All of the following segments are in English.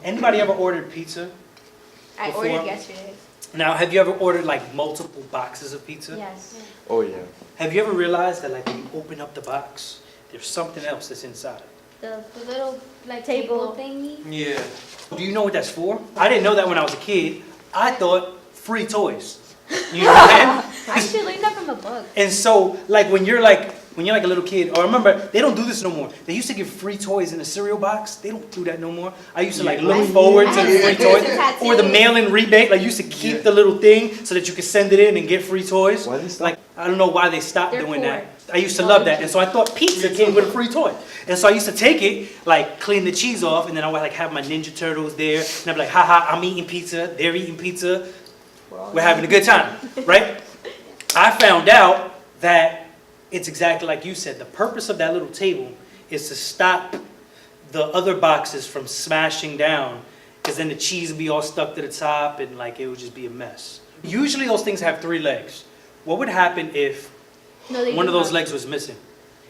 Anybody ever ordered pizza? I before? ordered yesterday. Now, have you ever ordered like multiple boxes of pizza? Yes. Oh yeah. Have you ever realized that like when you open up the box, there's something else that's inside? The little like Table. table thingy. Yeah. Do you know what that's for? I didn't know that when I was a kid. I thought free toys. You know what I'm saying? I actually learned that from a book. And so, like when you're like a little kid, or remember, they don't do this no more. They used to give free toys in a cereal box. They don't do that no more. I used to like look forward to the free toys, or the mail-in rebate. Like you used to keep the little thing so that you could send it in and get free toys. Why they stop? Like I don't know why they stopped They're doing poor. that. I used to love that, and so I thought pizza came with a free toy. And so I used to take it, like clean the cheese off, and then I would like have my Ninja Turtles there, and I'd be like, haha, I'm eating pizza, they're eating pizza, we're having a good time, right? I found out that it's exactly like you said. The purpose of that little table is to stop the other boxes from smashing down, because then the cheese would be all stuck to the top, and like it would just be a mess. Usually those things have 3 legs. What would happen if one of those legs was missing?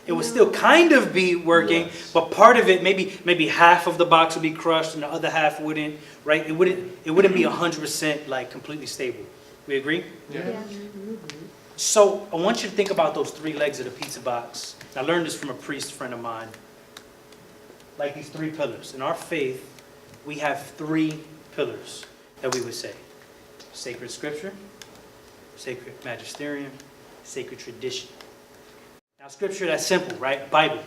It would still kind of be working, but part of it, maybe half of the box would be crushed and the other half wouldn't, right? It wouldn't be 100% like completely stable. We agree? Yeah. So I want you to think about those 3 legs of the pizza box. I learned this from a priest friend of mine. Like these 3 pillars. In our faith, we have 3 pillars that we would say. Sacred scripture, sacred magisterium, sacred tradition. Now scripture, that's simple, right? Bible.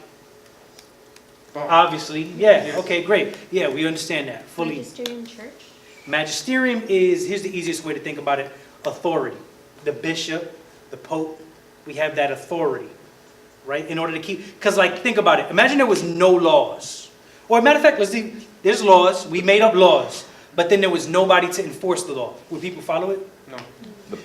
Obviously, yeah, okay, great. Yeah, we understand that fully. Magisterium church. Magisterium is, here's the easiest way to think about it, authority. The bishop, the pope, we have that authority, right? In order to keep, because like, think about it. Imagine there was no laws. Or matter of fact, let's see, there's laws, we made up laws, but then there was nobody to enforce the law. Would people follow it? No.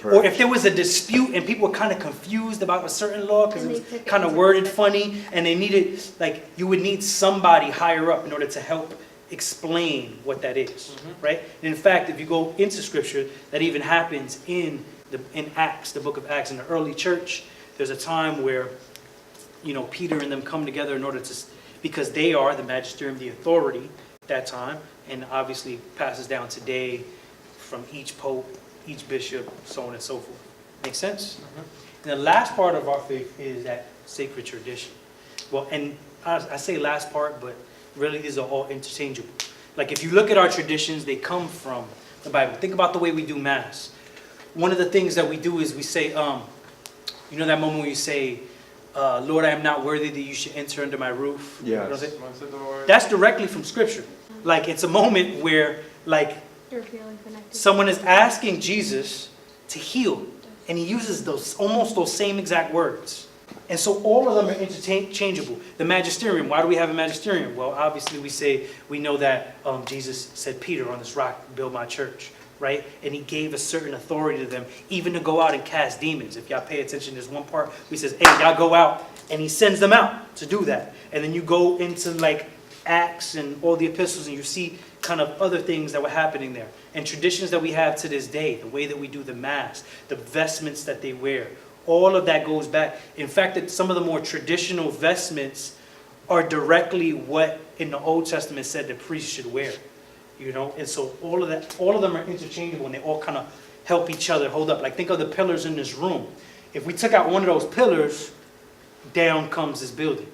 Or if there was a dispute and people were kind of confused about a certain law because it was kind of worded funny and they needed, like, you would need somebody higher up in order to help explain what that is, right? And in fact, if you go into scripture, that even happens in Acts, the book of Acts. In the early church, there's a time where, you know, Peter and them come together in order to, because they are the magisterium, the authority at that time, and obviously passes down today from each pope, each bishop, so on and so forth. Make sense? And the last part of our faith is that sacred tradition. Well, and I say last part, but really these are all interchangeable. Like if you look at our traditions, they come from the Bible. Think about the way we do Mass. One of the things that we do is we say, you know that moment where you say, Lord, I am not worthy that you should enter under my roof? Yes. You know what I'm saying? Once the door. That's directly from Scripture. Like it's a moment where like You're feeling connected. someone is asking Jesus to heal, and he uses almost those same exact words. And so all of them are interchangeable. The magisterium, why do we have a magisterium? Well, obviously we know that Jesus said, Peter, on this rock, build my church, right? And he gave a certain authority to them, even to go out and cast demons. If y'all pay attention, there's one part where he says, hey, y'all go out, and he sends them out to do that. And then you go into like Acts and all the epistles, and you see kind of other things that were happening there. And traditions that we have to this day, the way that we do the Mass, the vestments that they wear, all of that goes back. In fact, that some of the more traditional vestments are directly what in the Old Testament said the priest should wear. You know, and so all of them are interchangeable, and they all kind of help each other hold up. Like think of the pillars in this room. If we took out one of those pillars, down comes this building.